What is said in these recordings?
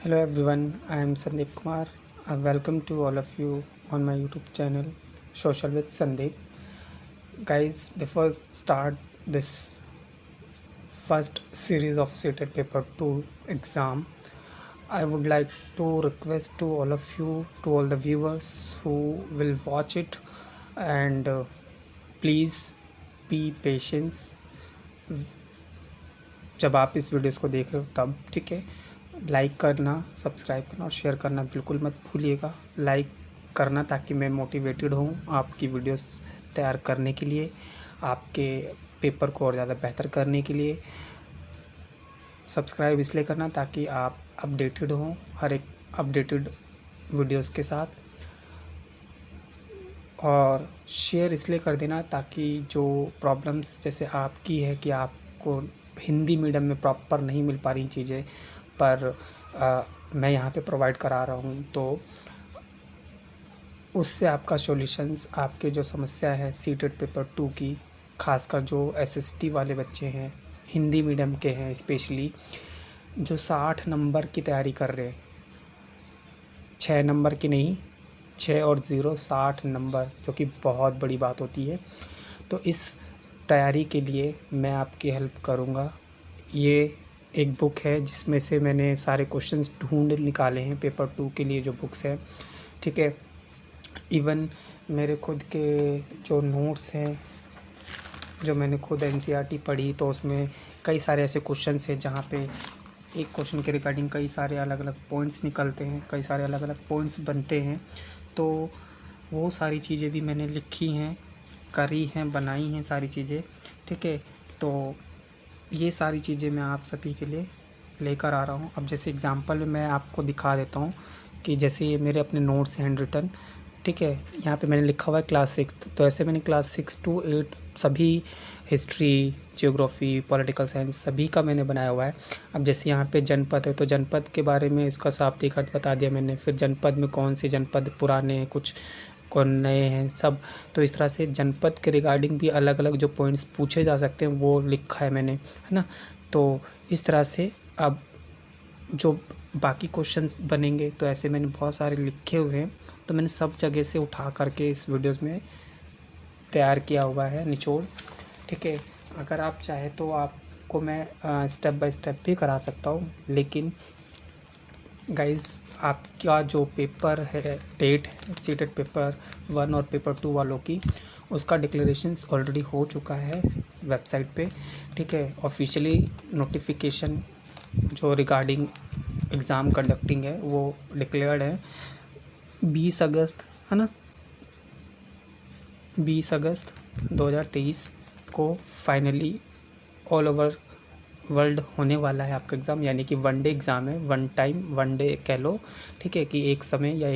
Hello everyone, I am Sandeep Kumar. Welcome to all of you on my YouTube channel Social with Sandeep. Guys, before start this first series of CTET Paper 2 exam, I would like to request to all of you, to all the viewers who will watch it, and please be patience जब आप इस videos को देख रहे हो तब, ठीक है। लाइक करना, सब्सक्राइब करना और शेयर करना बिल्कुल मत भूलिएगा। लाइक करना ताकि मैं मोटिवेटेड हूँ आपकी वीडियोस तैयार करने के लिए, आपके पेपर को और ज़्यादा बेहतर करने के लिए। सब्सक्राइब इसलिए करना ताकि आप अपडेटेड हों हर एक अपडेटेड वीडियोस के साथ, और शेयर इसलिए कर देना ताकि जो प्रॉब्लम्स जैसे आपकी है कि आपको हिंदी मीडियम में प्रॉपर नहीं मिल पा रही चीज़ें, पर मैं यहाँ पे प्रोवाइड करा रहा हूँ, तो उससे आपका सॉल्यूशंस, आपके जो समस्या है सीटेट पेपर 2 की, खासकर जो एसएसटी वाले बच्चे हैं, हिंदी मीडियम के हैं स्पेशली, जो 60 नंबर की तैयारी कर रहे हैं, 6 नंबर की नहीं, 6 और 0 60 नंबर, जो कि बहुत बड़ी बात होती है। तो इस तैयारी के लिए मैं आपकी हेल्प करूँगा। ये एक बुक है जिसमें से मैंने सारे क्वेश्चंस ढूंढ निकाले हैं पेपर 2 के लिए, जो बुक्स है, ठीक है। इवन मेरे खुद के जो नोट्स हैं, जो मैंने खुद एनसीईआरटी पढ़ी, तो उसमें कई सारे ऐसे क्वेश्चंस हैं जहाँ पे एक क्वेश्चन के रिगार्डिंग कई सारे अलग अलग पॉइंट्स निकलते हैं, कई सारे अलग अलग पॉइंट्स बनते हैं। तो वो सारी चीज़ें भी मैंने लिखी हैं, करी हैं, बनाई हैं सारी चीज़ें, ठीक है। तो ये सारी चीज़ें मैं आप सभी के लिए लेकर आ रहा हूँ। अब जैसे एग्जांपल में मैं आपको दिखा देता हूँ कि जैसे ये मेरे अपने नोट्स हैंड रिटन, ठीक है। यहाँ पे मैंने लिखा हुआ है क्लास 6, तो ऐसे मैंने क्लास 6 to 8 सभी हिस्ट्री, जियोग्राफी, पॉलिटिकल साइंस सभी का मैंने बनाया हुआ है। अब जैसे यहाँ पे जनपद है, तो जनपद के बारे में इसका साफ देखा बता दिया मैंने। फिर जनपद में कौन से जनपद पुराने हैं, कुछ कौन नए हैं, सब। तो इस तरह से जनपद के रिगार्डिंग भी अलग अलग जो पॉइंट्स पूछे जा सकते हैं वो लिखा है मैंने, है ना। तो इस तरह से अब जो बाकी क्वेश्चंस बनेंगे, तो ऐसे मैंने बहुत सारे लिखे हुए हैं, तो मैंने सब जगह से उठा करके इस वीडियोस में तैयार किया हुआ है निचोड़, ठीक है। अगर आप चाहे तो आपको मैं स्टेप बाय स्टेप भी करा सकता हूँ, लेकिन गाइज़ आपका जो पेपर है, डेट है सीटेट पेपर 1 और पेपर 2 वालों की, उसका डिक्लेरेशंस ऑलरेडी हो चुका है वेबसाइट पे, ठीक है। ऑफिशियली नोटिफिकेशन जो रिगार्डिंग एग्ज़ाम कंडक्टिंग है वो डिक्लेयर्ड है 20 अगस्त, है ना। 20 अगस्त 2023 को फाइनली ऑल ओवर वर्ल्ड होने वाला है आपका एग्ज़ाम, यानी कि 1 डे एग्ज़ाम है, 1 टाइम 1 डे कह लो, ठीक है, कि एक समय या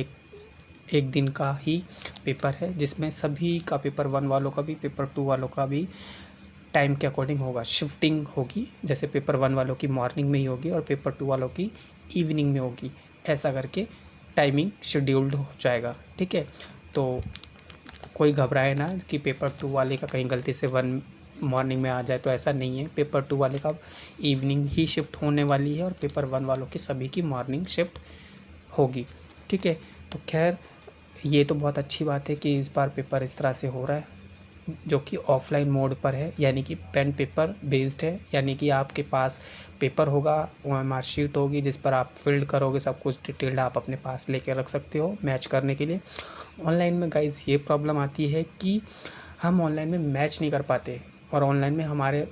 एक दिन का ही पेपर है, जिसमें सभी का पेपर 1 वालों का भी, पेपर 2 वालों का भी टाइम के अकॉर्डिंग होगा, शिफ्टिंग होगी। जैसे पेपर 1 वालों की मॉर्निंग में ही होगी और पेपर 2 वालों की इवनिंग में होगी, ऐसा करके टाइमिंग शेड्यूल्ड हो जाएगा, ठीक है। तो कोई घबराए ना कि पेपर 2 वाले का कहीं गलती से 1 मॉर्निंग में आ जाए, तो ऐसा नहीं है। पेपर 2 वाले का इवनिंग ही शिफ्ट होने वाली है और पेपर 1 वालों की सभी की मॉर्निंग शिफ्ट होगी, ठीक है। तो खैर, ये तो बहुत अच्छी बात है कि इस बार पेपर इस तरह से हो रहा है, जो कि ऑफलाइन मोड पर है, यानी कि पेन पेपर बेस्ड है, यानी कि आपके पास पेपर होगा, OMR शीट होगी जिस पर आप फिल्ड करोगे, सब कुछ डिटेल्ड आप अपने पास लेके रख सकते हो मैच करने के लिए। ऑनलाइन में गाइस ये प्रॉब्लम आती है कि हम ऑनलाइन में मैच नहीं कर पाते, और ऑनलाइन में हमारे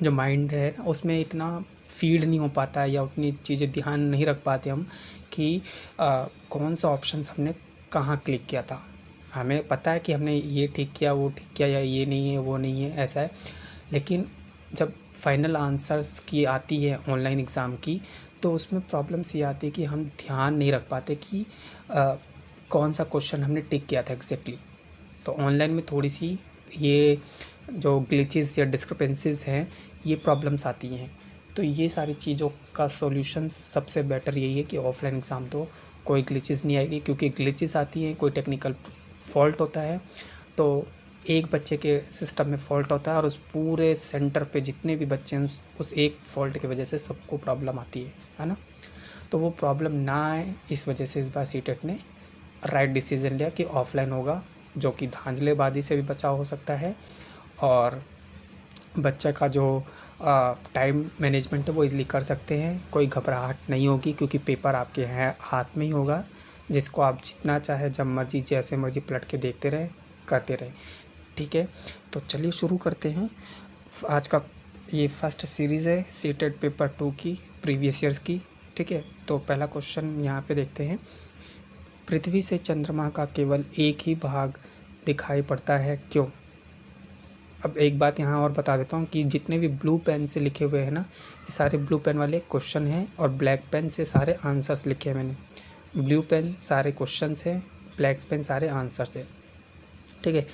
जो माइंड है उसमें इतना फीड नहीं हो पाता है, या उतनी चीज़ें ध्यान नहीं रख पाते हम कि कौन सा ऑप्शन हमने कहाँ क्लिक किया था। हमें पता है कि हमने ये ठीक किया, वो ठीक किया, या ये नहीं है, वो नहीं है, ऐसा है। लेकिन जब फाइनल आंसर्स की आती है ऑनलाइन एग्ज़ाम की, तो उसमें प्रॉब्लम्स ये आती है कि हम ध्यान नहीं रख पाते कि कौन सा क्वेश्चन हमने टिक किया था एग्जैक्टली। तो ऑनलाइन में थोड़ी सी ये जो ग्लिचेस या डिस्क्रिपेंसीज हैं, ये प्रॉब्लम्स आती हैं। तो ये सारी चीज़ों का सॉल्यूशन सबसे बेटर यही है कि ऑफलाइन एग्ज़ाम दो, कोई ग्लिचेस नहीं आएगी, क्योंकि ग्लिचेस आती हैं, कोई टेक्निकल फॉल्ट होता है तो एक बच्चे के सिस्टम में फ़ॉल्ट होता है, और उस पूरे सेंटर पे जितने भी बच्चे हैं उस एक फ़ॉल्ट की वजह से सबको प्रॉब्लम आती है ना। तो वो प्रॉब्लम ना आए, इस वजह से इस बार सीटेट ने राइट डिसीजन लिया कि ऑफलाइन होगा, जो कि धांधलेबाजी से भी बचाव हो सकता है और बच्चे का जो टाइम मैनेजमेंट है वो इजीली कर सकते हैं। कोई घबराहट नहीं होगी क्योंकि पेपर आपके हैं हाथ में ही होगा, जिसको आप जितना चाहे जब मर्जी जैसे मर्जी पलट के देखते रहें, करते रहें। ठीक है, तो चलिए शुरू करते हैं। आज का ये फर्स्ट सीरीज़ है सीटेट पेपर 2 की, प्रीवियस ईयर्स की। ठीक है, तो पहला क्वेश्चन यहाँ पे देखते हैं। पृथ्वी से चंद्रमा का केवल एक ही भाग दिखाई पड़ता है, क्यों? अब एक बात यहाँ और बता देता हूँ कि जितने भी ब्लू पेन से लिखे हुए हैं ना, ये सारे ब्लू पेन वाले क्वेश्चन हैं और ब्लैक पेन से सारे आंसर्स लिखे हैं मैंने। ब्लू पेन सारे क्वेश्चंस हैं, ब्लैक पेन सारे आंसर्स हैं। ठीक है,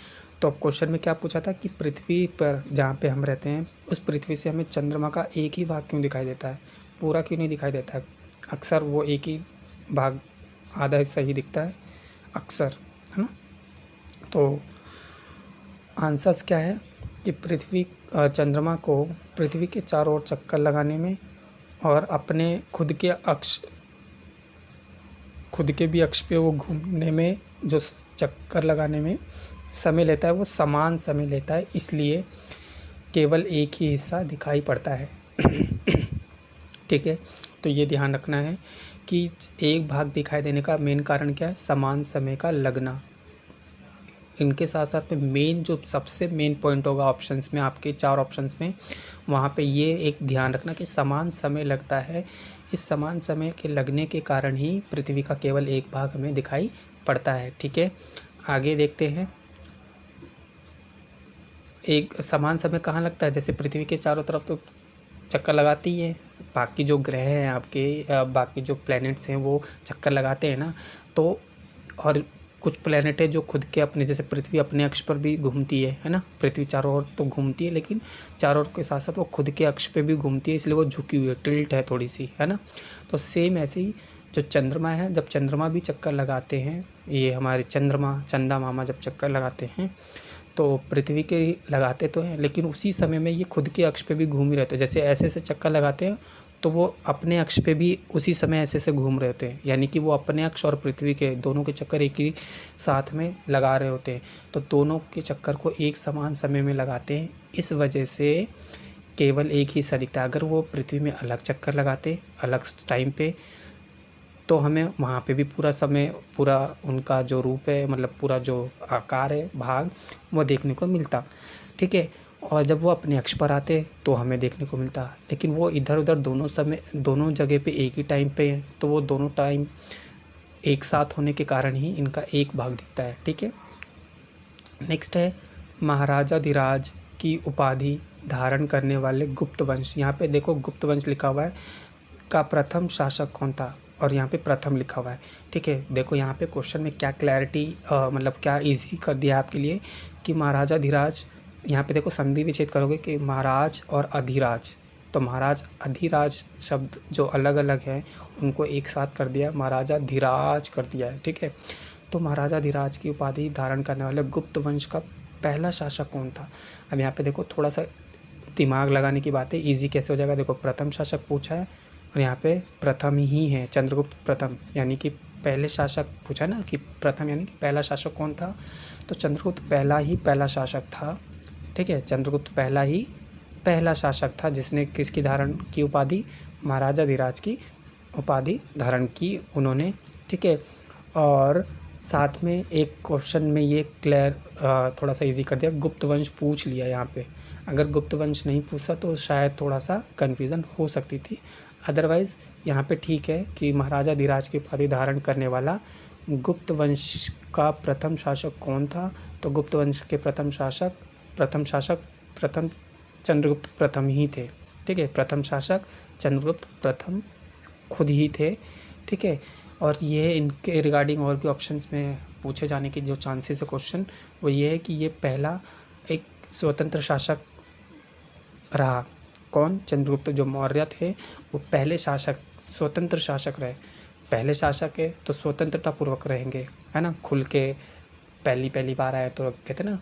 तो अब क्वेश्चन में क्या पूछा था कि पृथ्वी पर जहाँ पे हम रहते हैं उस पृथ्वी से हमें चंद्रमा का एक ही भाग क्यों दिखाई देता है, पूरा क्यों नहीं दिखाई देता है? अक्सर वो एक ही भाग, आधा हिस्सा ही दिखता है अक्सर, है ना। तो आंसर्स क्या है कि चंद्रमा को पृथ्वी के चारों ओर चक्कर लगाने में और अपने खुद के भी अक्ष पे वो घूमने में, जो चक्कर लगाने में समय लेता है वो समान समय लेता है, इसलिए केवल एक ही हिस्सा दिखाई पड़ता है। ठीक है, तो ये ध्यान रखना है कि एक भाग दिखाई देने का मेन कारण क्या है? समान समय का लगना। इनके साथ साथ में मेन जो सबसे मेन पॉइंट होगा ऑप्शंस में, आपके 4 ऑप्शंस में, वहाँ पे ये एक ध्यान रखना कि समान समय लगता है। इस समान समय के लगने के कारण ही पृथ्वी का केवल एक भाग हमें दिखाई पड़ता है। ठीक है, आगे देखते हैं। एक समान समय कहाँ लगता है? जैसे पृथ्वी के चारों तरफ तो चक्कर लगाती है, बाकी जो ग्रह हैं आपके, बाकी जो प्लैनेट्स हैं वो चक्कर लगाते हैं ना, तो और कुछ प्लैनेट है जो खुद के अपने, जैसे पृथ्वी अपने अक्ष पर भी घूमती है ना, पृथ्वी चारों ओर तो घूमती है लेकिन चारों ओर के साथ साथ वो खुद के अक्ष पे भी घूमती है, इसलिए वो झुकी हुई है, टिल्ट है थोड़ी सी, है ना। तो सेम ऐसे ही जो चंद्रमा है, जब चंद्रमा भी चक्कर लगाते हैं, ये हमारे चंदा मामा जब चक्कर लगाते हैं तो पृथ्वी के लगाते तो हैं लेकिन उसी समय में ये खुद के अक्ष पे भी घूम ही रहते हैं। जैसे ऐसे ऐसे चक्कर लगाते हैं तो वो अपने अक्ष पे भी उसी समय ऐसे ऐसे घूम रहे होते हैं, यानी कि वो अपने अक्ष और पृथ्वी के दोनों के चक्कर एक ही साथ में लगा रहे होते हैं। तो दोनों के चक्कर को एक समान समय में लगाते हैं, इस वजह से केवल एक ही हिस्सा दिखता है। अगर वो पृथ्वी में अलग चक्कर लगाते अलग टाइम पे, तो हमें वहाँ पे भी पूरा समय, पूरा उनका जो रूप है, मतलब पूरा जो आकार है, भाग, वो देखने को मिलता। ठीक है, और जब वो अपने अक्ष पर आते तो हमें देखने को मिलता, लेकिन वो इधर उधर दोनों जगह पे एक ही टाइम पे हैं, तो वो दोनों टाइम एक साथ होने के कारण ही इनका एक भाग दिखता है। ठीक है, नेक्स्ट है महाराजाधिराज की उपाधि धारण करने वाले गुप्त वंश। यहाँ पे देखो गुप्त वंश लिखा हुआ है, का प्रथम शासक कौन था, और यहाँ पे प्रथम लिखा हुआ है। ठीक है, देखो यहाँ पे क्वेश्चन में क्या क्लैरिटी, मतलब क्या इजी कर दिया आपके लिए कि महाराजाधिराज, यहाँ पे देखो संधि विच्छेद करोगे कि महाराज और अधिराज, तो महाराज अधिराज शब्द जो अलग अलग हैं उनको एक साथ कर दिया, महाराजाधिराज कर दिया है। ठीक है, तो महाराजाधिराज की उपाधि धारण करने वाले गुप्त वंश का पहला शासक कौन था? अब यहाँ पे देखो थोड़ा सा दिमाग लगाने की बात है, ईजी कैसे हो जाएगा। देखो प्रथम शासक पूछा है और यहाँ पे प्रथम ही है, चंद्रगुप्त प्रथम, यानी कि पहले शासक पूछा ना कि प्रथम यानी कि पहला शासक कौन था, तो चंद्रगुप्त पहला शासक था। ठीक है, चंद्रगुप्त पहला शासक था जिसने किसकी धारण की उपाधि, महाराजाधिराज की उपाधि धारण की उन्होंने। ठीक है, और साथ में एक क्वेश्चन में ये थोड़ा सा इजी कर दिया, गुप्त वंश पूछ लिया यहाँ पे। अगर गुप्त वंश नहीं पूछा तो शायद थोड़ा सा कन्फ्यूज़न हो सकती थी, अदरवाइज़ यहाँ पे ठीक है कि महाराजाधिराज की उपाधि धारण करने वाला गुप्त वंश का प्रथम शासक कौन था, तो गुप्त वंश के प्रथम शासक चंद्रगुप्त प्रथम ही थे। ठीक है, प्रथम शासक चंद्रगुप्त प्रथम खुद ही थे। ठीक है, और ये इनके रिगार्डिंग और भी ऑप्शंस में पूछे जाने के जो चांसेस है क्वेश्चन, वो ये है कि ये पहला एक स्वतंत्र शासक रहा। कौन? चंद्रगुप्त जो मौर्य थे वो पहले स्वतंत्र शासक रहे। पहले शासक है तो स्वतंत्रता पूर्वक रहेंगे, है ना, खुल के पहली बार आए तो कहते हैं ना,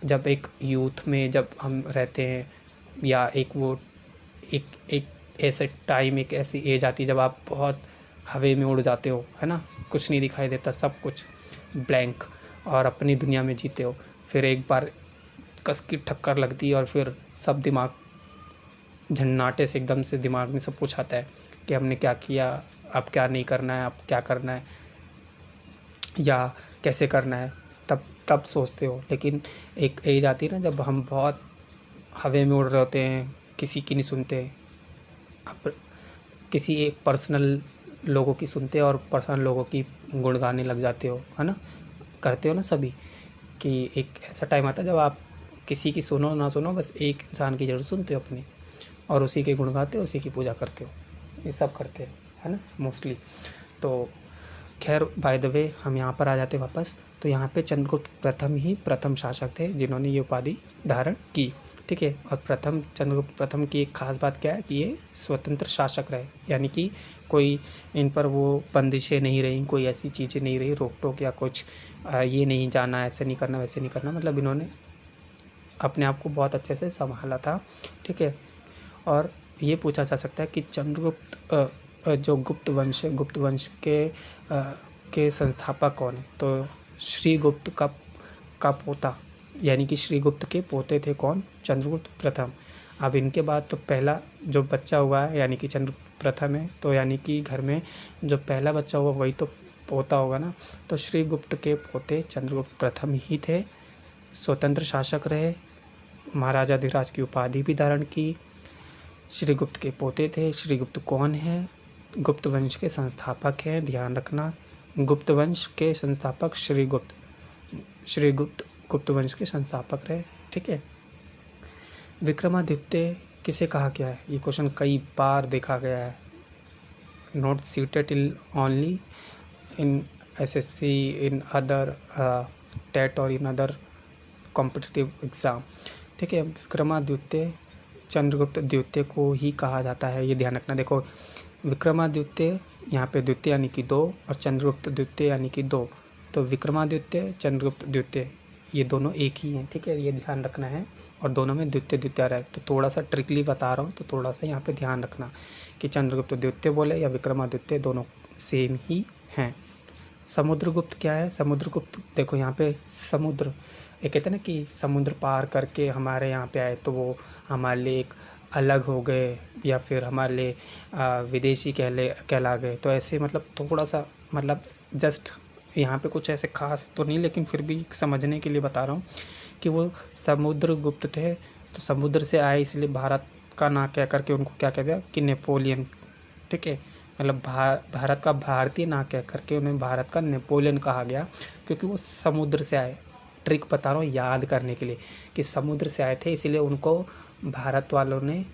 जब एक यूथ में जब हम रहते हैं, या एक ऐसे टाइम, एक ऐसी एज आती है जब आप बहुत हवा में उड़ जाते हो, है ना, कुछ नहीं दिखाई देता, सब कुछ ब्लैंक, और अपनी दुनिया में जीते हो। फिर एक बार कस की ठक्कर लगती है और फिर सब दिमाग झन्नाटे से एकदम से दिमाग में सब कुछ आता है कि हमने क्या किया, अब क्या नहीं करना है, अब क्या करना है या कैसे करना है, तब तब सोचते हो। लेकिन एक एज आती है ना जब हम बहुत हवा में उड़ रहे होते हैं, किसी की नहीं सुनते, अब किसी एक पर्सनल लोगों की सुनते हो और पर्सनल लोगों की गुण गाने लग जाते हो, है ना, करते हो ना सभी, कि एक ऐसा टाइम आता है जब आप किसी की सुनो ना सुनो, बस एक इंसान की ज़रूर सुनते हो अपनी, और उसी के गुण गाते हो, उसी की पूजा करते हो, ये सब करते हैं, है ना, मोस्टली। तो खैर बाय द वे हम यहाँ पर आ जाते हैं वापस। तो यहाँ पे चंद्रगुप्त प्रथम ही प्रथम शासक थे जिन्होंने ये उपाधि धारण की, ठीक है। और प्रथम चंद्रगुप्त प्रथम की एक खास बात क्या है कि ये स्वतंत्र शासक रहे, यानी कि कोई इन पर वो बंदिशें नहीं रहीं, कोई ऐसी चीज़ें नहीं रही, रोक टोक या कुछ ये नहीं जाना, ऐसे नहीं करना, वैसे नहीं करना, मतलब इन्होंने अपने आप को बहुत अच्छे से संभाला था, ठीक है। और ये पूछा जा सकता है कि चंद्रगुप्त जो गुप्त वंश के संस्थापक कौन है, तो श्रीगुप्त का पोता, यानी कि श्रीगुप्त के पोते थे कौन, चंद्रगुप्त प्रथम। अब इनके बाद तो पहला जो बच्चा हुआ है यानी कि चंद्रगुप्त प्रथम है, तो यानी कि घर में जो पहला बच्चा हुआ वही तो पोता होगा ना। तो श्रीगुप्त के पोते चंद्रगुप्त प्रथम ही थे, स्वतंत्र शासक रहे, महाराजाधिराज की उपाधि भी धारण की, श्रीगुप्त के पोते थे। श्रीगुप्त कौन है, गुप्त वंश के संस्थापक हैं, ध्यान रखना, गुप्त वंश के संस्थापक श्रीगुप्त गुप्त वंश के संस्थापक रहे, ठीक है। विक्रमादित्य किसे कहा गया है, ये क्वेश्चन कई बार देखा गया है, not seated in only in SSC, in other TET और इन अदर कॉम्पिटिटिव एग्ज़ाम, ठीक है। विक्रमादित्य चंद्रगुप्त द्वितीय को ही कहा जाता है, ये ध्यान रखना। देखो विक्रमादित्य यहाँ पे द्वितीय यानी कि 2 और चंद्रगुप्त द्वितीय यानी कि 2, तो विक्रमादित्य चंद्रगुप्त द्वितीय ये दोनों एक ही हैं, ठीक है, ये ध्यान रखना है। और दोनों में द्वितीय द्वितीय रहा है, तो थोड़ा सा ट्रिकली बता रहा हूँ, तो थोड़ा सा यहाँ पे ध्यान रखना कि चंद्रगुप्त द्वितीय बोले या विक्रमादित्य, दोनों सेम ही हैं। समुद्रगुप्त क्या है, समुद्रगुप्त देखो यहाँ पे समुद्र, ये कहते हैं ना कि समुद्र पार करके हमारे यहाँ पे आए तो वो हमारे लिए एक अलग हो गए, या फिर हमारे लिए विदेशी कहला गए, तो ऐसे मतलब थोड़ा सा मतलब जस्ट यहाँ पे कुछ ऐसे खास तो नहीं, लेकिन फिर भी समझने के लिए बता रहा हूँ कि वो समुद्रगुप्त थे, तो समुद्र से आए इसलिए भारत का ना कह करके उनको क्या कह दिया कि नेपोलियन, ठीक है, मतलब भारत का भारतीय ना कह करके उन्हें भारत का नेपोलियन कहा गया, क्योंकि वो समुद्र से आए। ट्रिक बता रहा हूँ याद करने के लिए कि समुद्र से आए थे, इसीलिए उनको भारत वालों ने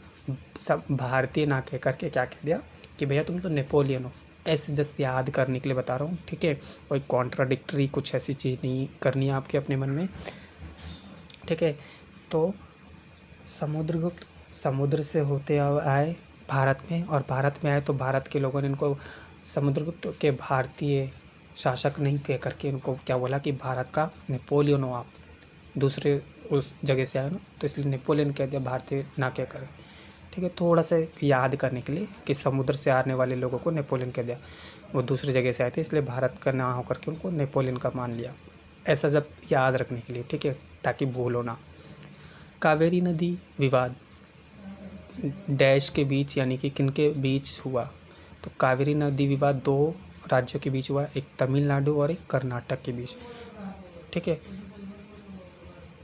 सब भारतीय ना कह करके क्या कह दिया कि भैया तुम तो नेपोलियन हो, ऐसे जस्ट याद करने के लिए बता रहा हूँ, ठीक है। कोई कॉन्ट्राडिक्टरी कुछ ऐसी चीज़ नहीं करनी है आपके अपने मन में, ठीक है। तो समुद्रगुप्त समुद्र से होते आए भारत में, और भारत में आए तो भारत के लोगों ने इनको समुद्रगुप्त के भारतीय शासक नहीं कह करके इनको क्या बोला कि भारत का नेपोलियन हो आप, दूसरे उस जगह से आए ना, तो इसलिए नेपोलियन कह दिया, भारतीय ना कह कर, ठीक है। थोड़ा सा याद करने के लिए कि समुद्र से आने वाले लोगों को नेपोलियन कह दिया, वो दूसरी जगह से आए थे इसलिए भारत का ना होकर के उनको नेपोलियन का मान लिया, ऐसा जब याद रखने के लिए, ठीक है, ताकि भूलो ना। कावेरी नदी विवाद डैश के बीच यानी कि किन के बीच हुआ, तो कावेरी नदी विवाद 2 राज्यों के बीच हुआ, एक तमिलनाडु और एक कर्नाटक के बीच, ठीक है।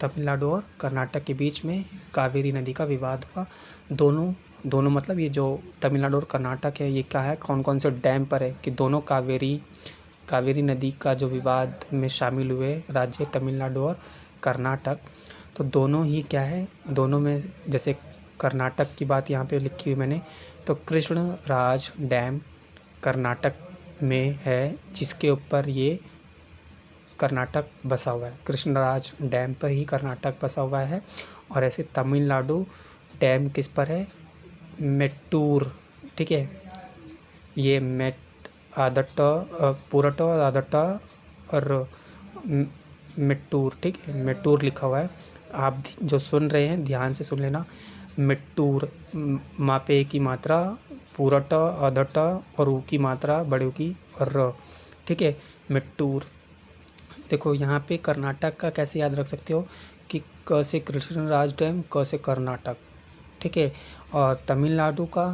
तमिलनाडु और कर्नाटक के बीच में कावेरी नदी का विवाद हुआ। दोनों मतलब ये जो तमिलनाडु और कर्नाटक है ये क्या है, कौन कौन से डैम पर है, कि दोनों कावेरी नदी का जो विवाद में शामिल हुए राज्य तमिलनाडु और कर्नाटक, तो दोनों ही क्या है, दोनों में जैसे कर्नाटक की बात यहाँ पे लिखी हुई मैंने, तो कृष्णराज डैम कर्नाटक में है, जिसके ऊपर ये कर्नाटक बसा हुआ है, कृष्णराज डैम पर ही कर्नाटक बसा हुआ है। और ऐसे तमिलनाडु डैम किस पर है, मेट्टूर, ठीक है, ये पूरट और आदट्ट और मेट्टूर, ठीक है, मेट्टूर लिखा हुआ है। आप जो सुन रहे हैं ध्यान से सुन लेना, मिट्टूर, मापे की मात्रा पूरा अधट और ऊ की मात्रा बड़े की र, ठीक है, मिट्टूर। देखो यहाँ पे कर्नाटक का कैसे याद रख सकते हो कि क से कृष्णराज डैम, क से कर्नाटक, ठीक है। और तमिलनाडु का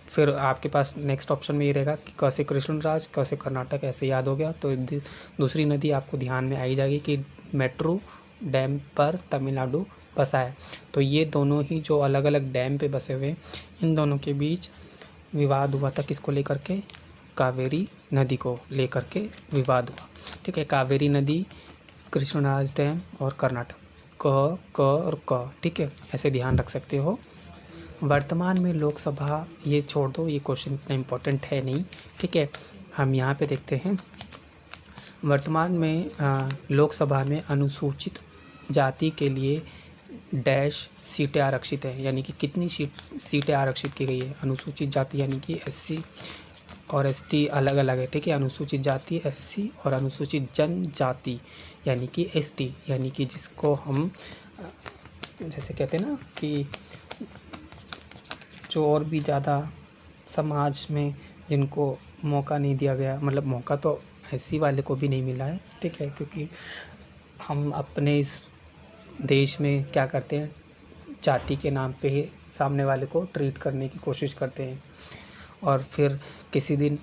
फिर आपके पास नेक्स्ट ऑप्शन में ये रहेगा कि क से कृष्णराज, क से कर्नाटक, ऐसे याद हो गया तो दूसरी नदी आपको ध्यान में आई जाएगी कि मेट्रो डैम पर तमिलनाडु बसा है। तो ये दोनों ही जो अलग अलग डैम पे बसे हुए, इन दोनों के बीच विवाद हुआ था, किसको लेकर के, कावेरी नदी को लेकर के विवाद हुआ, ठीक है। कावेरी नदी, कृष्णराज डैम और कर्नाटक, क और क, ठीक है, ऐसे ध्यान रख सकते हो। वर्तमान में लोकसभा, ये छोड़ दो, ये क्वेश्चन इतना इम्पोर्टेंट है नहीं, ठीक है। हम यहाँ पे देखते हैं वर्तमान में लोकसभा में अनुसूचित जाति के लिए डैश सीटें आरक्षित है, यानी कि कितनी सीटें आरक्षित की गई है। अनुसूचित जाति यानी कि एससी और एसटी अलग अलग है, ठीक है। अनुसूचित जाति एससी और अनुसूचित जनजाति यानी कि एसटी, यानी कि जिसको हम जैसे कहते हैं ना कि जो और भी ज़्यादा समाज में जिनको मौका नहीं दिया गया, मतलब मौका तो एससी वाले को भी नहीं मिला है, ठीक है, क्योंकि हम अपने इस देश में क्या करते हैं, जाति के नाम पे ही सामने वाले को ट्रीट करने की कोशिश करते हैं। और फिर किसी दिन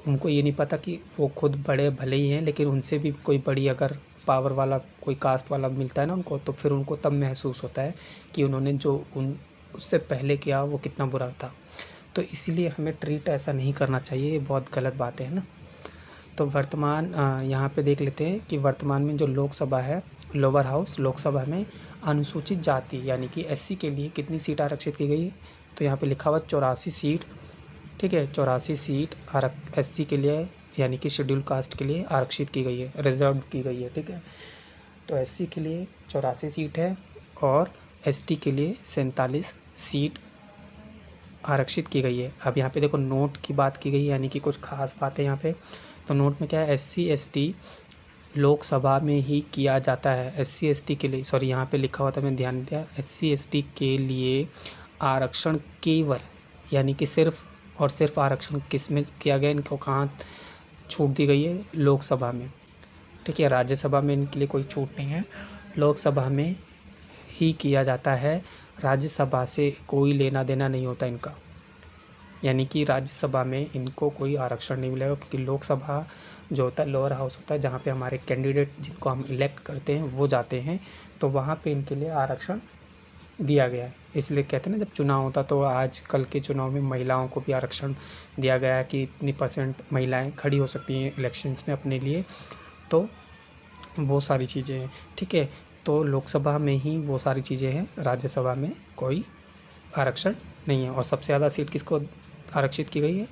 उनको ये नहीं पता कि वो खुद बड़े भले ही हैं, लेकिन उनसे भी कोई बड़ी अगर पावर वाला कोई कास्ट वाला मिलता है ना उनको, तो फिर उनको तब महसूस होता है कि उन्होंने जो उससे पहले किया वो कितना बुरा था। तो इसीलिए हमें ट्रीट ऐसा नहीं करना चाहिए, ये बहुत गलत बात है ना। तो वर्तमान यहाँ पे देख लेते हैं कि वर्तमान में जो लोकसभा है, लोअर हाउस लोकसभा में अनुसूचित जाति यानी कि एससी के लिए कितनी सीट आरक्षित की गई है। तो यहाँ पे लिखा हुआ 84 सीट, ठीक है, 84 सीट एससी के लिए यानी कि शेड्यूल कास्ट के लिए आरक्षित की गई है, रिजर्व की गई है, ठीक है। तो एससी के लिए 84 सीट है और एसटी के लिए 47 सीट आरक्षित की गई है। अब यहाँ पे देखो नोट की बात की गई, यानी कि कुछ खास बात है यहाँ पे। तो नोट में क्या है, एससी एसटी लोकसभा में ही किया जाता है। एससी एसटी के लिए, सॉरी यहाँ पे लिखा हुआ था, मैंने ध्यान दिया, एससी एसटी के लिए आरक्षण केवल यानी कि सिर्फ और सिर्फ आरक्षण किस में किया गया, इनको कहाँ छूट दी गई है, लोकसभा में, ठीक है। राज्यसभा में इनके लिए कोई छूट नहीं है, लोकसभा में ही किया जाता है। राज्यसभा से कोई लेना देना नहीं होता इनका, यानी कि राज्यसभा में इनको कोई आरक्षण नहीं मिलेगा, क्योंकि लोकसभा जो होता है लोअर हाउस होता है, जहाँ पे हमारे कैंडिडेट जिनको हम इलेक्ट करते हैं वो जाते हैं, तो वहाँ पे इनके लिए आरक्षण दिया गया है। इसलिए कहते हैं ना, जब चुनाव होता तो आज कल के चुनाव में महिलाओं को भी आरक्षण दिया गया है कि इतनी % महिलाएं खड़ी हो सकती हैं इलेक्शंस में अपने लिए। तो वो सारी चीज़ें हैं, ठीक है। तो लोकसभा में ही वो सारी चीज़ें हैं, राज्यसभा में कोई आरक्षण नहीं है। और सबसे ज़्यादा सीट किसको आरक्षित की गई है,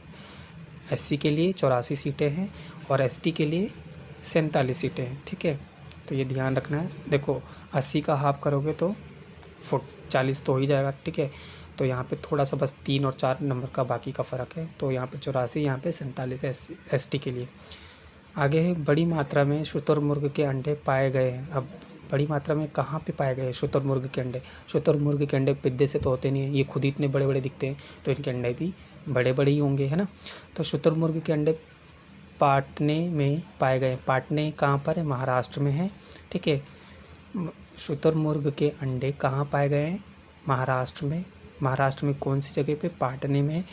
एससी के लिए 84 सीटें हैं और एसटी के लिए 47 सीटें हैं, ठीक है। तो ये ध्यान रखना है। देखो 80 का हाफ करोगे तो 40 तो हो ही जाएगा, ठीक है। तो यहाँ पे थोड़ा सा बस 3 और 4 नंबर का बाकी का फ़र्क है। तो यहाँ पे 84, यहाँ पे 47 एसटी के लिए। आगे है, बड़ी मात्रा में शुतुरमुर्ग के अंडे पाए गए हैं। अब बड़ी मात्रा में कहाँ पे पाए गए हैं शुतुरमुर्ग के अंडे? शुतुरमुर्ग के अंडे पिद्दे से तो होते नहीं हैं, ये खुद ही इतने बड़े बड़े दिखते हैं, तो इनके अंडे भी बड़े बड़े ही होंगे, है ना। तो शुतुरमुर्ग के अंडे पाटने में पाए गए। पाटने कहाँ पर है, महाराष्ट्र में है, ठीक है। शुतुरमुर्ग के अंडे कहाँ पाए गए हैं, महाराष्ट्र में। महाराष्ट्र में कौन सी जगह पे, पाटने में,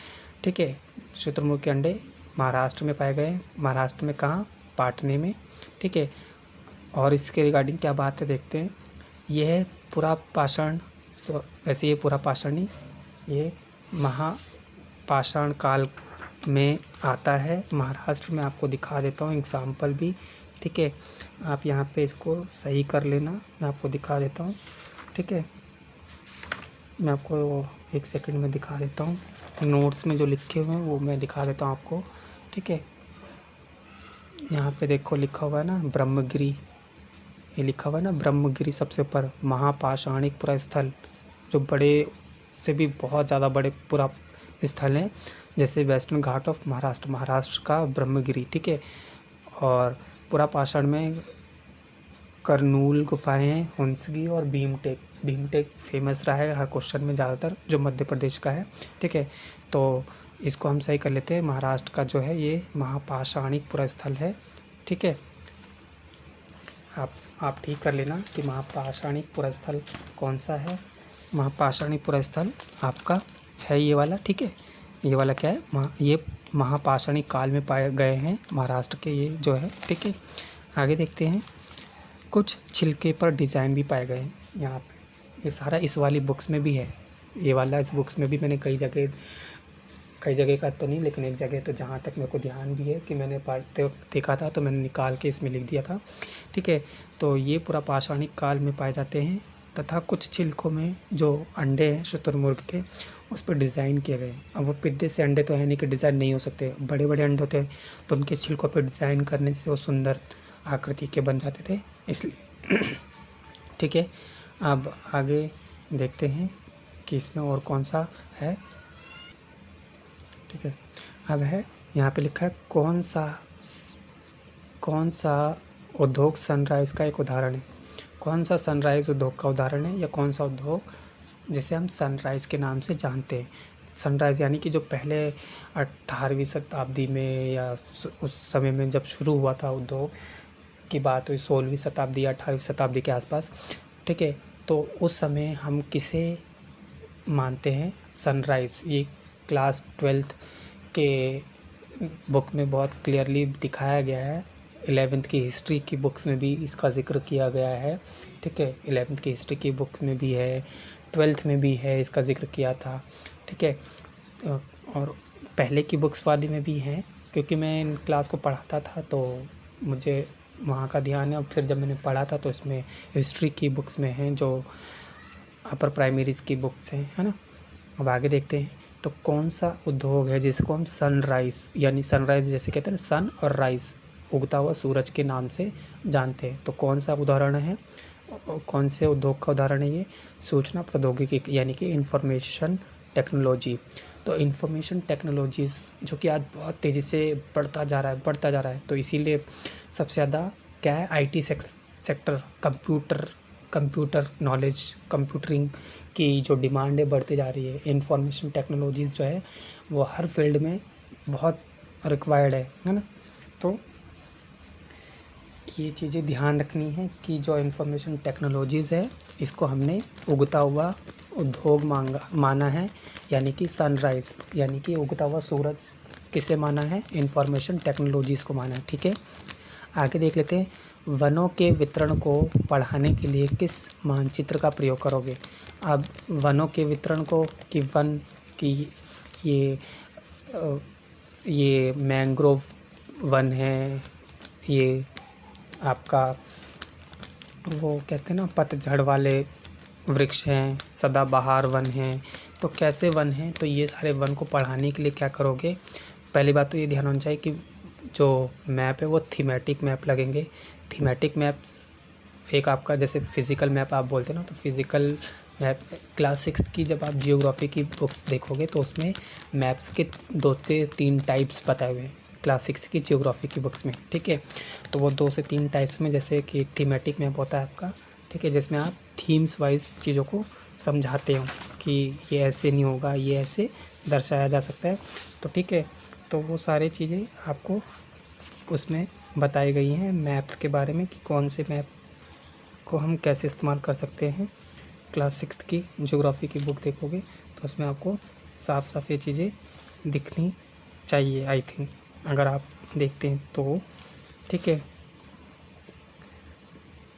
ठीक है। शुतुरमुर्ग के अंडे महाराष्ट्र में पाए गए। महाराष्ट्र में कहाँ, पाटने में, ठीक है। और इसके रिगार्डिंग क्या बात है देखते हैं। यह पुरापाषाण, वैसे ये पुरापाषाण नहीं, ये महापाषाण काल में आता है। महाराष्ट्र में आपको दिखा देता हूँ एग्जाम्पल भी, ठीक है। आप यहाँ पे इसको सही कर लेना, मैं आपको दिखा देता हूँ, ठीक है। मैं आपको 1 सेकंड में दिखा देता हूँ, नोट्स में जो लिखे हुए हैं वो मैं दिखा देता हूँ आपको, ठीक है। यहाँ पे देखो लिखा हुआ है ना ब्रह्मगिरी, ये लिखा हुआ है ना ब्रह्मगिरी सबसे ऊपर, महापाषाणिक पुरा स्थल, जो बड़े से भी बहुत ज़्यादा बड़े पूरा स्थल हैं, जैसे western Ghat of Maharashtra, Maharashtra का ब्रह्मगिरी, ठीक है। और पुरापाषाण में करनूल गुफाएं, हुंसगी और भीमटेक। भीमटेक फेमस रहा है हर क्वेश्चन में ज़्यादातर, जो मध्य प्रदेश का है। ठीक है, तो इसको हम सही कर लेते हैं। महाराष्ट्र का जो है ये महापाषाणिक पुरस्थल है। ठीक है, आप ठीक कर लेना कि महापाषाणिक पुरस्थल कौन सा है। महापाषाणिक पुरस्थल आपका है ये वाला। ठीक है, ये वाला क्या है, ये महापाषाणिक काल में पाए गए हैं महाराष्ट्र के ये जो है। ठीक है, आगे देखते हैं। कुछ छिलके पर डिज़ाइन भी पाए गए हैं यहाँ पे। ये सारा इस वाली बुक्स में भी है, ये वाला इस बुक्स में भी मैंने कई जगह का तो नहीं, लेकिन एक जगह तो जहाँ तक मेरे को ध्यान भी है कि मैंने पढ़ते वक्त देखा था, तो मैंने निकाल के इसमें लिख दिया था। ठीक है, तो ये पूरा पाषाणिक काल में पाए जाते हैं, तथा कुछ छिलकों में जो अंडे हैं शुतुरमुर्ग के, उस पर डिज़ाइन किए गए। अब वो पिद्दे से अंडे तो है नहीं कि डिज़ाइन नहीं हो सकते, बड़े बड़े अंडे होते हैं, तो उनके छिलकों पर डिज़ाइन करने से वो सुंदर आकृति के बन जाते थे, इसलिए। ठीक है, अब आगे देखते हैं कि इसमें और कौन सा है। ठीक है, अब है यहाँ पे लिखा है कौन सा उद्योग सनराइज़ का एक उदाहरण है। कौन सा सनराइज़ उद्योग का उदाहरण है, या कौन सा उद्योग जिसे हम सनराइज़ के नाम से जानते हैं। सनराइज़ यानी कि जो पहले 18वीं शताब्दी में या उस समय में जब शुरू हुआ था उद्योग की बात हुई, 16वीं शताब्दी या 18वीं शताब्दी के आसपास। ठीक है, तो उस समय हम किसे मानते हैं सनराइज़। ये क्लास 12th के बुक में बहुत क्लियरली दिखाया गया है। 11th की हिस्ट्री की बुक्स में भी इसका ज़िक्र किया गया है। ठीक है, 11th की हिस्ट्री की बुक में भी है, 12th में भी है, इसका ज़िक्र किया था। ठीक है, और पहले की बुक्स वाली में भी है, क्योंकि मैं इन क्लास को पढ़ाता था तो मुझे वहाँ का ध्यान है। और फिर जब मैंने पढ़ा था तो इसमें हिस्ट्री की बुक्स में हैं, जो अपर प्राइमरीज़ की बुक्स हैं, है ना। अब आगे देखते हैं, तो कौन सा उद्योग है जिसको हम सनराइज़, यानी सनराइज़ जैसे कहते हैं सन और राइज़, उगता हुआ सूरज के नाम से जानते हैं। तो कौन सा उदाहरण है, कौन से उद्योग का उदाहरण है ये, सूचना प्रौद्योगिकी, यानी कि इंफॉर्मेशन टेक्नोलॉजी। तो इंफॉर्मेशन टेक्नोलॉजीज़ जो कि आज बहुत तेज़ी से बढ़ता जा रहा है, तो इसीलिए सबसे ज़्यादा क्या है, आईटी सेक्टर, कंप्यूटर नॉलेज, कंप्यूटरिंग की जो डिमांड है बढ़ती जा रही है। इंफॉर्मेशन टेक्नोलॉजीज़ जो है वो हर फील्ड में बहुत रिक्वायर्ड है ना। तो ये चीज़ें ध्यान रखनी है कि जो इंफॉर्मेशन टेक्नोलॉजीज़ है, इसको हमने उगता हुआ उद्योग माना है, यानी कि सनराइज़, यानी कि उगता हुआ सूरज किसे माना है, इंफॉर्मेशन टेक्नोलॉजीज़ को माना है। ठीक है, आगे देख लेते हैं। वनों के वितरण को पढ़ाने के लिए किस मानचित्र का प्रयोग करोगे। अब वनों के वितरण को, कि वन की ये मैंग्रोव वन है, ये आपका वो कहते हैं ना पतझड़ वाले वृक्ष हैं, सदाबहार वन हैं, तो कैसे वन हैं, तो ये सारे वन को पढ़ाने के लिए क्या करोगे। पहली बात तो ये ध्यान होना चाहिए कि जो मैप है वो थीमेटिक मैप लगेंगे। थीमेटिक मैप्स एक आपका जैसे फिज़िकल मैप आप बोलते हैं ना, तो फिज़िकल मैप क्लास 6 की जब आप जियोग्राफी की बुक्स देखोगे तो उसमें मैप्स के 2 से 3 टाइप्स बताए हुए हैं क्लास 6 की जियोग्राफी की बुक्स में। ठीक है, तो वो 2 से 3 टाइप्स में, जैसे कि थीमेटिक मैप होता है आपका, ठीक है, जिसमें आप थीम्स वाइज चीज़ों को समझाते हो कि ये ऐसे नहीं होगा, ये ऐसे दर्शाया जा सकता है। तो ठीक है, तो वो सारी चीज़ें आपको उसमें बताई गई हैं मैप्स के बारे में, कि कौन से मैप को हम कैसे इस्तेमाल कर सकते हैं। क्लास 6 की ज्योग्राफी की बुक देखोगे तो उसमें आपको साफ साफ ये चीज़ें दिखनी चाहिए, आई थिंक, अगर आप देखते हैं तो। ठीक है,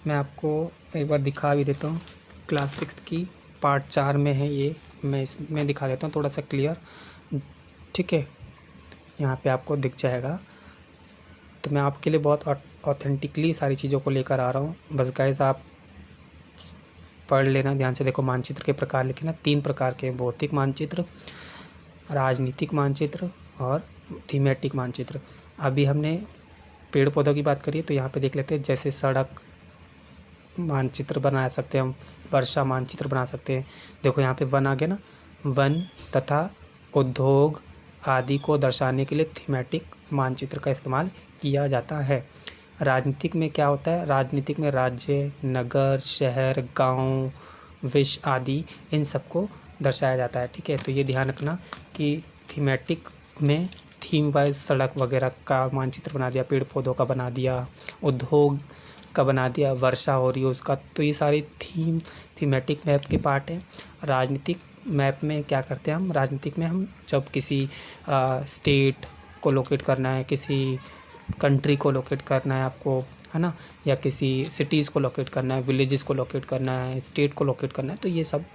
मैं आपको एक बार दिखा भी देता हूँ। क्लास 6 की पार्ट 4 में है ये, मैं इसमें दिखा देता हूँ थोड़ा सा क्लियर। ठीक है, यहाँ पे आपको दिख जाएगा। तो मैं आपके लिए बहुत ऑथेंटिकली सारी चीज़ों को लेकर आ रहा हूँ। बस गाइस आप पढ़ लेना ध्यान से। देखो, मानचित्र के प्रकार लिखे ना, 3 प्रकार के, भौतिक मानचित्र, राजनीतिक मानचित्र और थीमेटिक मानचित्र। अभी हमने पेड़ पौधों की बात करी, तो यहाँ पे देख लेते हैं, जैसे सड़क मानचित्र बना सकते हैं हम, वर्षा मानचित्र बना सकते हैं। देखो यहाँ पे वन आ गया ना, वन तथा उद्योग आदि को दर्शाने के लिए थीमेटिक मानचित्र का इस्तेमाल किया जाता है। राजनीतिक में क्या होता है, राजनीतिक में राज्य, नगर, शहर, गांव, विश्व आदि इन सबको दर्शाया जाता है। ठीक है, तो ये ध्यान रखना कि थीमेटिक में थीम वाइज सड़क वगैरह का मानचित्र बना दिया, पेड़ पौधों का बना दिया, उद्योग का बना दिया, वर्षा हो रही है उसका, तो ये सारी थीमेटिक मैप के पार्ट हैं। राजनीतिक मैप में क्या करते हैं हम, राजनीतिक में हम जब किसी स्टेट को लोकेट करना है, किसी कंट्री को लोकेट करना है आपको, है ना, या किसी सिटीज़ को लोकेट करना है, विलेजेस को लोकेट करना है, स्टेट को लोकेट करना है, तो ये सब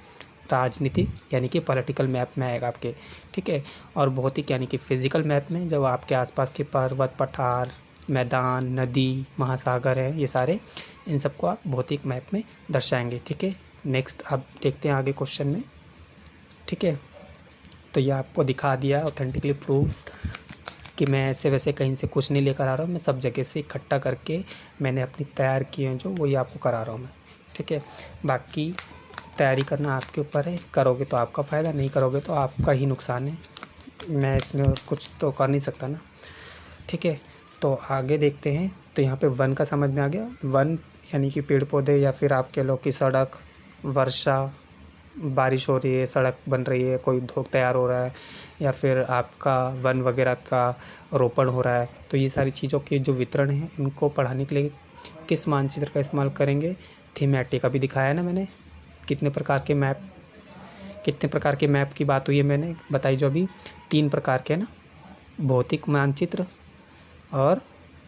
राजनीतिक यानी कि पॉलिटिकल मैप में आएगा आपके। ठीक है, और भौतिक यानी कि फिज़िकल मैप में जब आपके आसपास के पर्वत, पठार, मैदान, नदी, महासागर है, ये सारे, इन सबको आप भौतिक मैप में दर्शाएंगे। ठीक है, नेक्स्ट अब देखते हैं आगे क्वेश्चन में। ठीक है, तो ये आपको दिखा दिया ऑथेंटिकली प्रूफ कि मैं ऐसे वैसे कहीं से कुछ नहीं लेकर आ रहा हूँ, मैं सब जगह से इकट्ठा करके मैंने अपनी तैयार किए हैं जो वही आपको करा रहा हूँ मैं। ठीक है, बाकी तैयारी करना आपके ऊपर है, करोगे तो आपका फ़ायदा, नहीं करोगे तो आपका ही नुकसान है, मैं इसमें कुछ तो कर नहीं सकता ना। ठीक है, तो आगे देखते हैं। तो यहाँ पे वन का समझ में आ गया, वन यानी कि पेड़ पौधे, या फिर आप कह लो कि सड़क, वर्षा, बारिश हो रही है, सड़क बन रही है, कोई उद्योग तैयार हो रहा है, या फिर आपका वन वगैरह का रोपण हो रहा है। तो ये सारी चीज़ों के जो वितरण हैं इनको पढ़ाने के लिए किस मानचित्र का इस्तेमाल करेंगे, थीमेटिक। अभी दिखाया है ना मैंने कितने प्रकार के मैप की बात हुई है, मैंने बताई जो अभी 3 प्रकार के, है ना, भौतिक मानचित्र और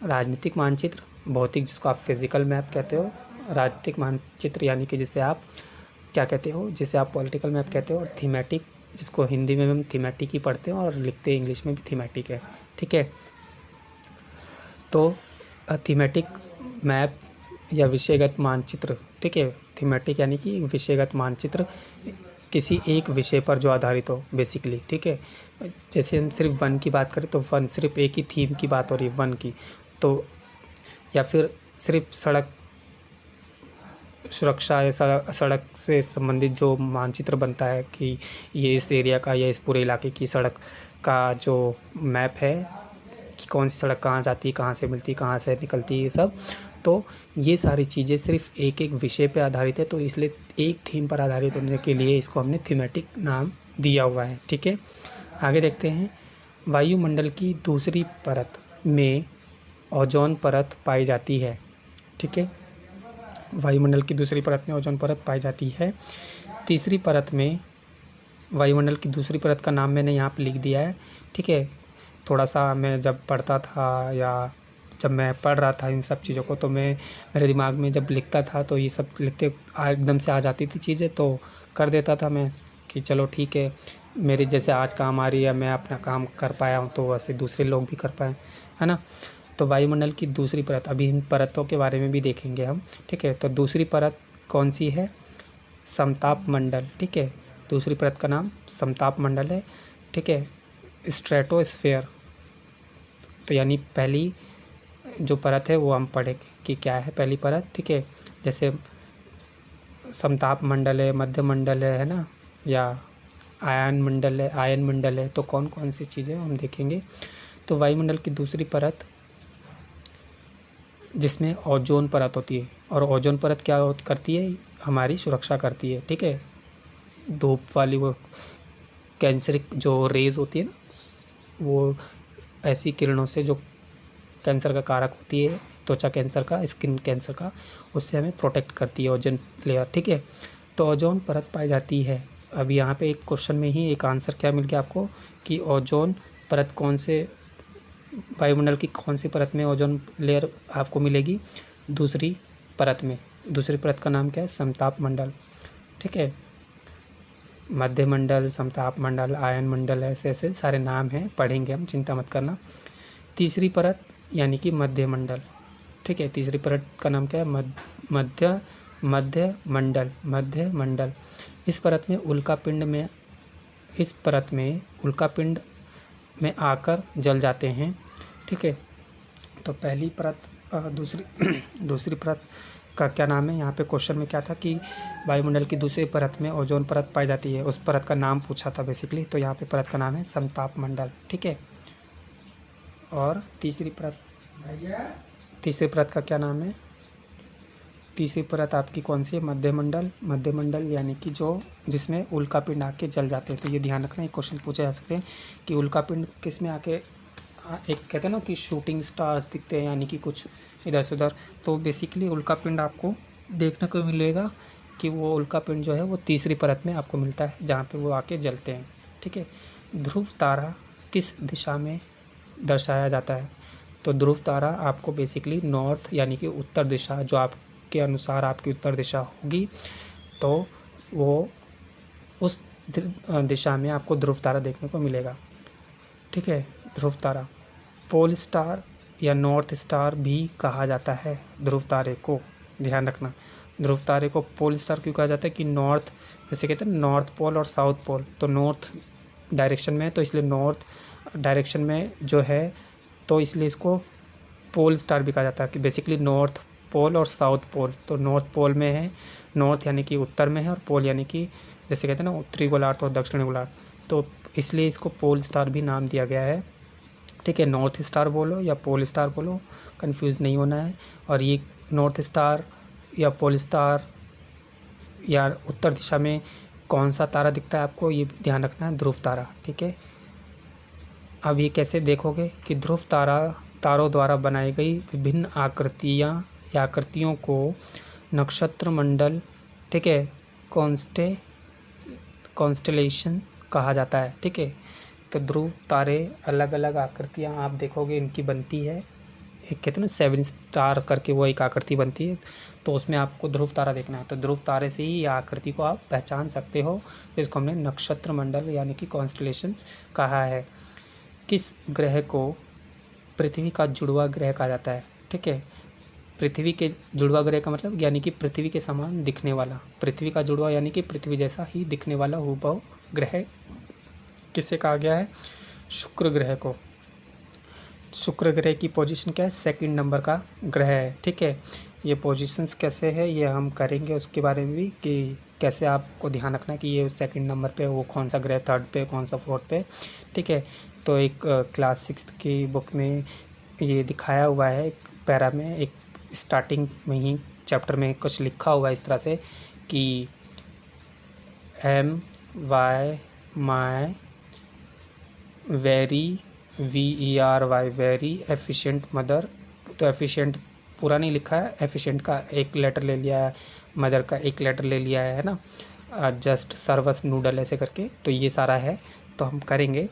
राजनीतिक मानचित्र। भौतिक जिसको आप फिज़िकल मैप कहते हो, राजनीतिक मानचित्र यानी कि जिसे आप क्या कहते हो, जिसे आप पॉलिटिकल मैप कहते हो, और थीमेटिक जिसको हिंदी में हम थीमेटिक ही पढ़ते हैं और लिखते हैं इंग्लिश में भी थीमेटिक है। ठीक है, तो थीमेटिक मैप या विषयगत मानचित्र। ठीक है, थीमेटिक यानी कि विषयगत मानचित्र किसी एक विषय पर जो आधारित हो बेसिकली। ठीक है, जैसे हम सिर्फ वन की बात करें तो वन, सिर्फ एक ही थीम की बात हो रही है वन की, तो या फिर सिर्फ सड़क सुरक्षा या सड़क से संबंधित जो मानचित्र बनता है कि ये इस एरिया का या इस पूरे इलाके की सड़क का जो मैप है कि कौन सी सड़क कहाँ जाती है, कहाँ से मिलती है, कहाँ से निकलती है, ये सब। तो ये सारी चीज़ें सिर्फ एक एक विषय पे आधारित है, तो इसलिए एक थीम पर आधारित होने के लिए इसको हमने थीमेटिक नाम दिया हुआ है। ठीक है, आगे देखते हैं। वायुमंडल की दूसरी परत में ओजोन परत पाई जाती है। ठीक है, वायुमंडल की दूसरी परत में ओजोन परत पाई जाती है। तीसरी परत में, वायुमंडल की दूसरी परत का नाम मैंने यहाँ पे लिख दिया है। ठीक है, थोड़ा सा मैं जब पढ़ता था या जब मैं पढ़ रहा था इन सब चीज़ों को, तो मेरे दिमाग में जब लिखता था तो ये सब लिखते एकदम से आ जाती थी चीज़ें, तो कर देता था मैं कि चलो ठीक है, मेरी जैसे आज काम आ रही है, मैं अपना काम कर पाया हूँ तो वैसे दूसरे लोग भी कर पाएँ, है ना। तो वायुमंडल की दूसरी परत, अभी इन परतों के बारे में भी देखेंगे हम। ठीक है, तो दूसरी परत कौन सी है, समताप मंडल। ठीक है, दूसरी परत का नाम समताप मंडल है। ठीक है, स्ट्रेटोस्फेयर, तो यानी पहली जो परत है वो हम पढ़ेंगे कि क्या है पहली परत। ठीक है, जैसे समताप मंडल है, मध्य मंडल है ना, या आयन मंडल है, तो कौन कौन सी चीज़ें हम देखेंगे। तो वायुमंडल की दूसरी परत जिसमें ओजोन परत होती है, और ओजोन परत क्या करती है, हमारी सुरक्षा करती है। ठीक है, धूप वाली वो कैंसरिक जो रेज़ होती है ना, वो ऐसी किरणों से जो कैंसर का कारक होती है, त्वचा कैंसर का, स्किन कैंसर का, उससे हमें प्रोटेक्ट करती है ओजोन लेयर। ठीक है, तो ओजोन परत पाई जाती है। अब यहाँ पे एक क्वेश्चन में ही एक आंसर क्या मिल गया आपको कि ओजोन परत कौन से, वायुमंडल की कौन सी परत में ओजोन लेयर आपको मिलेगी, दूसरी परत में। दूसरी परत का नाम क्या है, समताप मंडल। ठीक है, मध्य मंडल, समताप मंडल, आयन मंडल, ऐसे ऐसे सारे नाम हैं, पढ़ेंगे हम, चिंता मत करना। तीसरी परत यानी कि मध्य मंडल। ठीक है, तीसरी परत का नाम क्या है, मध्य मंडल। इस परत में उल्कापिंड में आकर जल जाते हैं। ठीक है, तो पहली परत, दूसरी परत का क्या नाम है, यहाँ पे क्वेश्चन में क्या था कि वायुमंडल की दूसरी परत में ओजोन परत पाई जाती है, उस परत का नाम पूछा था बेसिकली, तो यहाँ पे परत का नाम है समताप मंडल। ठीक है, और तीसरी तीसरी परत का क्या नाम है? तीसरी परत आपकी कौन सी है? मध्यमंडल। मध्यमंडल यानी कि जो जिसमें उल्कापिंड आके जल जाते हैं। तो ये ध्यान रखना, एक क्वेश्चन पूछे जा सकते हैं कि उल्कापिंड किस में आके एक कहते हैं ना कि शूटिंग स्टार्स दिखते हैं, यानी कि कुछ इधर से उधर। तो बेसिकली उल्कापिंड आपको देखने को मिलेगा कि वो उल्कापिंड जो है वो तीसरी परत में आपको मिलता है, जहाँ पे वो आके जलते हैं। ठीक है। ध्रुव तारा किस दिशा में दर्शाया जाता है? तो ध्रुव तारा आपको बेसिकली नॉर्थ यानी कि उत्तर दिशा, जो आपके अनुसार आपकी उत्तर दिशा होगी, तो वो उस दिशा में आपको ध्रुव तारा देखने को मिलेगा। ठीक है। ध्रुव तारा पोल स्टार या नॉर्थ स्टार भी कहा जाता है ध्रुव तारे को। ध्यान रखना, ध्रुव तारे को पोल स्टार क्यों कहा जाता है कि नॉर्थ, जैसे कहते हैं नॉर्थ पोल और साउथ पोल, तो नॉर्थ डायरेक्शन में है तो इसलिए नॉर्थ डायरेक्शन में जो है, तो इसलिए इसको पोल स्टार भी कहा जाता है कि बेसिकली नॉर्थ पोल और साउथ पोल। तो नॉर्थ पोल में है, नॉर्थ यानी कि उत्तर में है, और पोल यानी कि जैसे कहते हैं ना उत्तरी गोलार्ध और दक्षिणी गोलार्ध, तो इसलिए इसको पोल स्टार भी नाम दिया गया है। ठीक है। नॉर्थ स्टार बोलो या पोल स्टार बोलो, कंफ्यूज नहीं होना है। और ये नॉर्थ स्टार या पोल स्टार या उत्तर दिशा में कौन सा तारा दिखता है आपको, ये ध्यान रखना है, ध्रुव तारा। ठीक है। अब ये कैसे देखोगे कि ध्रुव तारों द्वारा बनाई गई विभिन्न आकृतियाँ या आकृतियों को नक्षत्र मंडल, ठीक है, कॉन्स्टेलेशन कहा जाता है। ठीक है। तो ध्रुव तारे अलग अलग आकृतियाँ आप देखोगे इनकी बनती है। एक कहते हैं ना 7 स्टार करके वो एक आकृति बनती है, तो उसमें आपको ध्रुव तारा देखना है। तो ध्रुव तारे से ही ये आकृति को आप पहचान सकते हो। तो इसको हमने नक्षत्र मंडल यानी कि कॉन्स्टेलेशंस कहा है। किस ग्रह को पृथ्वी का जुड़वा ग्रह कहा जाता है? ठीक है। पृथ्वी के जुड़वा ग्रह का मतलब यानी कि पृथ्वी के समान दिखने वाला, पृथ्वी का जुड़वा यानी कि पृथ्वी जैसा ही दिखने वाला हूबहू ग्रह किसे कहा गया है? शुक्र ग्रह को। शुक्र ग्रह की पोजीशन क्या है? सेकंड नंबर का ग्रह है। ठीक है। ये पोजीशंस कैसे है ये हम करेंगे उसके बारे में भी, कि कैसे आपको ध्यान रखना है कि ये सेकंड नंबर पे वो कौन सा ग्रह, थर्ड पे कौन सा, फोर्थ पे। ठीक है। तो एक क्लास 6 की बुक में ये दिखाया हुआ है, एक पैरा में, एक स्टार्टिंग में ही चैप्टर में कुछ लिखा हुआ है इस तरह से कि MY very VERY very efficient mother. तो एफिशिएंट पूरा नहीं लिखा है, एफिशिएंट का एक लेटर ले लिया है, मदर का एक लेटर ले लिया है ना, जस्ट सर्वस नूडल ऐसे करके, तो ये सारा है। तो हम करेंगे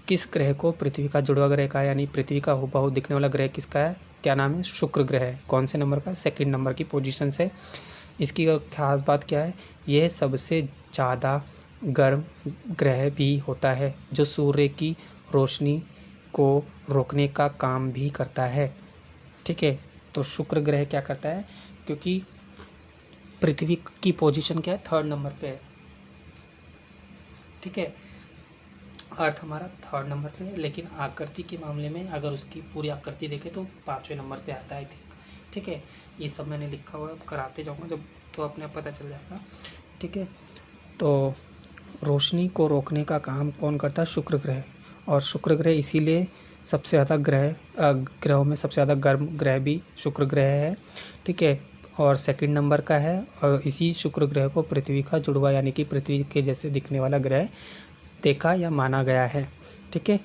किस ग्रह को पृथ्वी का जुड़वा ग्रह का, यानी पृथ्वी का हूबहू दिखने वाला ग्रह किसका है? क्या नाम है? शुक्र ग्रह है। कौन से नंबर का? सेकंड नंबर की पोजीशन से। इसकी खास बात क्या है? यह सबसे ज़्यादा गर्म ग्रह भी होता है, जो सूर्य की रोशनी को रोकने का काम भी करता है। ठीक है। तो शुक्र ग्रह क्या करता है? क्योंकि पृथ्वी की पोजीशन क्या है? थर्ड नंबर पे है। ठीक है। अर्थ हमारा थर्ड नंबर पे है, लेकिन आकृति के मामले में अगर उसकी पूरी आकृति देखें तो 5वें नंबर पे आता है। ठीक है। ये सब मैंने लिखा हुआ है, कराते जाऊँगा जब, तो अपने आप पता चल जाएगा। ठीक है। तो रोशनी को रोकने का काम कौन करता है? शुक्र ग्रह। और शुक्र ग्रह इसीलिए सबसे ज़्यादा ग्रहों में सबसे ज़्यादा गर्म ग्रह भी शुक्र ग्रह है। ठीक है। और सेकंड नंबर का है, और इसी शुक्र ग्रह को पृथ्वी का जुड़वा यानी कि पृथ्वी के जैसे दिखने वाला ग्रह देखा या माना गया है। ठीक है।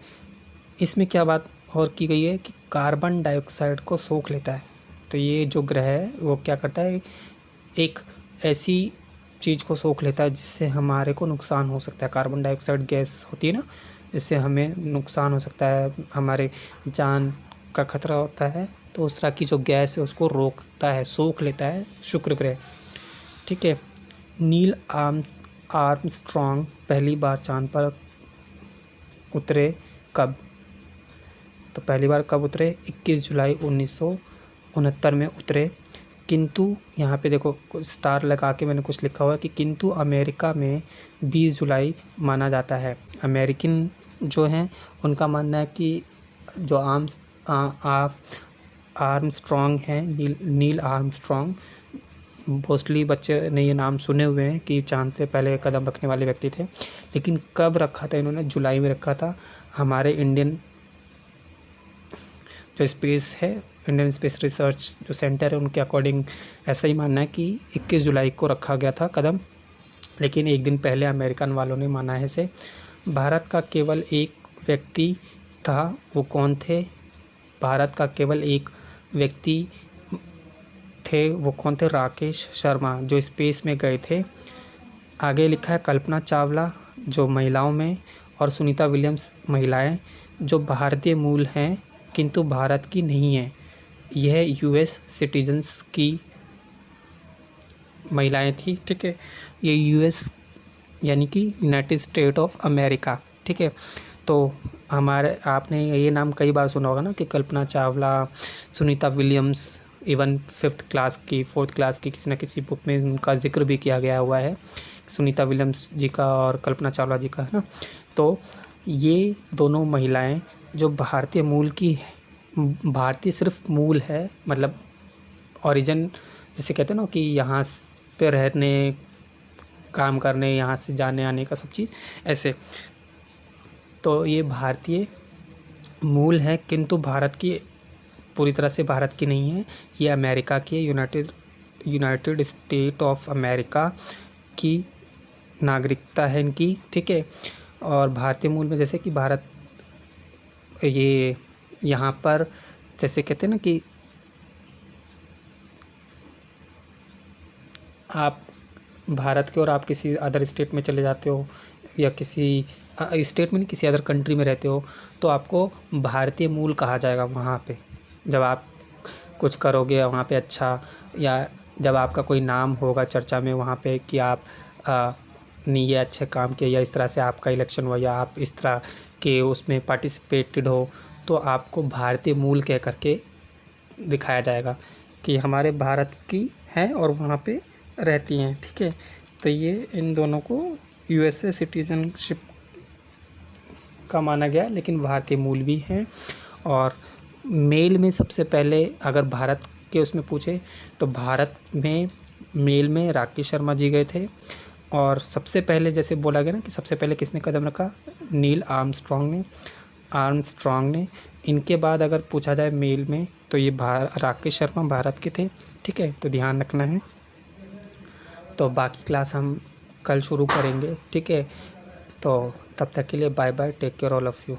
इसमें क्या बात और की गई है कि कार्बन डाइऑक्साइड को सोख लेता है। तो ये जो ग्रह है वो क्या करता है? एक ऐसी चीज़ को सोख लेता है जिससे हमारे को नुकसान हो सकता है। कार्बन डाइऑक्साइड गैस होती है ना, जिससे हमें नुकसान हो सकता है, हमारे जान का खतरा होता है। तो उस तरह की जो गैस है उसको रोकता है, सोख लेता है शुक्र ग्रह। ठीक है। नील आर्मस्ट्रॉन्ग पहली बार चांद पर उतरे कब? तो पहली बार कब उतरे? 21 जुलाई 1969 में उतरे। किंतु यहाँ पे देखो स्टार लगा के मैंने कुछ लिखा हुआ है कि किंतु अमेरिका में 20 जुलाई माना जाता है। अमेरिकन जो हैं उनका मानना है कि जो आर्मस्ट्रॉन्ग हैं, नील आर्मस्ट्रॉन्ग, मोस्टली बच्चे ने ये नाम सुने हुए हैं कि चांद पे पहले कदम रखने वाले व्यक्ति थे। लेकिन कब रखा था इन्होंने? जुलाई में रखा था। हमारे इंडियन जो स्पेस है इंडियन स्पेस रिसर्च जो सेंटर है उनके अकॉर्डिंग ऐसा ही मानना है कि 21 जुलाई को रखा गया था कदम, लेकिन एक दिन पहले अमेरिकन वालों ने माना है इसे। भारत का केवल एक व्यक्ति था, वो कौन थे? भारत का केवल एक व्यक्ति थे, वो कौन थे? राकेश शर्मा, जो स्पेस में गए थे। आगे लिखा है कल्पना चावला जो महिलाओं में, और सुनीता विलियम्स महिलाएं जो भारतीय मूल हैं किंतु भारत की नहीं है। यह यूएस सिटीजन्स की महिलाएं थी, ठीक है। ये यूएस यानी कि यूनाइटेड स्टेट ऑफ अमेरिका, ठीक है। तो हमारे आपने ये नाम कई बार सुना होगा ना कि Kalpana Chawla, Sunita Williams, even 5th class की 4th क्लास की किसी न किसी बुक में उनका जिक्र भी किया गया हुआ है, सुनीता विलियम्स जी का और कल्पना चावला जी का, है ना। तो ये दोनों महिलाएं जो भारतीय मूल की, भारतीय सिर्फ मूल है, मतलब ओरिजिन जिसे कहते हैं ना कि यहाँ पे रहने, काम करने, यहाँ से जाने आने का सब चीज़ ऐसे। तो ये भारतीय मूल है किंतु भारत की, पूरी तरह से भारत की नहीं है, ये अमेरिका की है, यूनाइटेड स्टेट ऑफ अमेरिका की नागरिकता है इनकी, ठीक है। और भारतीय मूल में जैसे कि भारत, ये यहाँ पर जैसे कहते हैं ना कि आप भारत के और आप किसी अदर स्टेट में चले जाते हो या किसी स्टेट में नहीं, किसी अदर कंट्री में रहते हो, तो आपको भारतीय मूल कहा जाएगा वहाँ पे जब आप कुछ करोगे वहाँ पे अच्छा, या जब आपका कोई नाम होगा चर्चा में वहाँ पे कि आप ने ये अच्छे काम किए, या इस तरह से आपका इलेक्शन हुआ, या आप इस तरह के उसमें पार्टिसिपेटेड हो, तो आपको भारतीय मूल कह करके दिखाया जाएगा कि हमारे भारत की हैं और वहाँ पे रहती हैं, ठीक है। तो ये इन दोनों को यूएसए सिटीजनशिप का माना गया, लेकिन भारतीय मूल भी हैं। और मेल में सबसे पहले अगर भारत के उसमें पूछे तो भारत में मेल में राकेश शर्मा जी गए थे, और सबसे पहले जैसे बोला गया ना कि सबसे पहले किसने कदम रखा, नील आर्मस्ट्रॉन्ग ने। इनके बाद अगर पूछा जाए मेल में तो ये राकेश शर्मा भारत के थे, ठीक है। तो ध्यान रखना है। तो बाकी क्लास हम कल शुरू करेंगे, ठीक है। तो तब तक के लिए bye bye, take care all of you.